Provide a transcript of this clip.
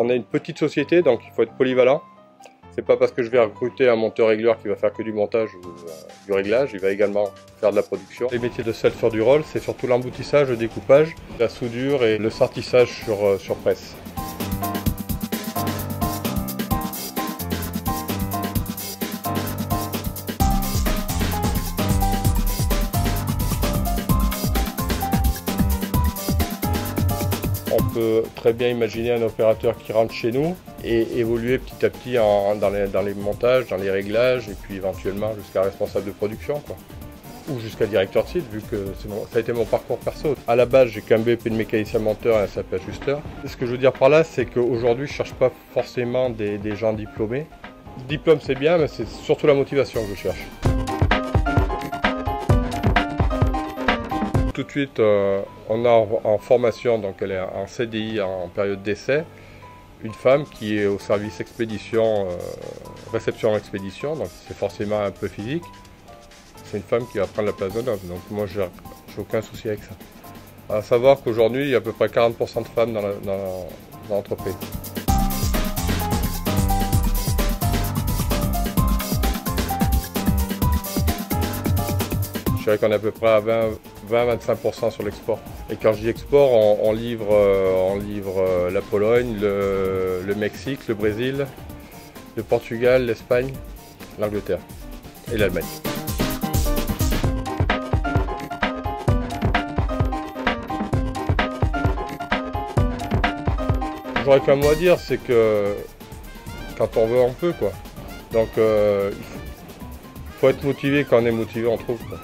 On est une petite société, donc il faut être polyvalent. C'est pas parce que je vais recruter un monteur régleur qui va faire que du montage ou du réglage, il va également faire de la production. Les métiers de self-sur du roll, c'est surtout l'emboutissage, le découpage, la soudure et le sortissage sur presse. On peut très bien imaginer un opérateur qui rentre chez nous et évoluer petit à petit dans les montages, dans les réglages et puis éventuellement jusqu'à responsable de production, quoi. Ou jusqu'à directeur de site, vu que ça a été mon parcours perso. À la base, j'ai qu'un BEP de mécanicien monteur et un SAP ajusteur. Ce que je veux dire par là, c'est qu'aujourd'hui, je ne cherche pas forcément des gens diplômés. Le diplôme, c'est bien, mais c'est surtout la motivation que je cherche. Tout de suite, on a en formation, donc elle est en CDI en période d'essai, une femme qui est au service expédition, réception-expédition, donc c'est forcément un peu physique. C'est une femme qui va prendre la place d'un homme, donc moi j'ai aucun souci avec ça. À savoir qu'aujourd'hui, il y a à peu près 40% de femmes dans l'entreprise. Je dirais qu'on est à peu près à 20-25% sur l'export. Et quand je dis export, on livre la Pologne, le Mexique, le Brésil, le Portugal, l'Espagne, l'Angleterre et l'Allemagne. J'aurais qu'un mot à dire, c'est que quand on veut, on peut, quoi. Donc il faut être motivé, quand on est motivé, on trouve, quoi.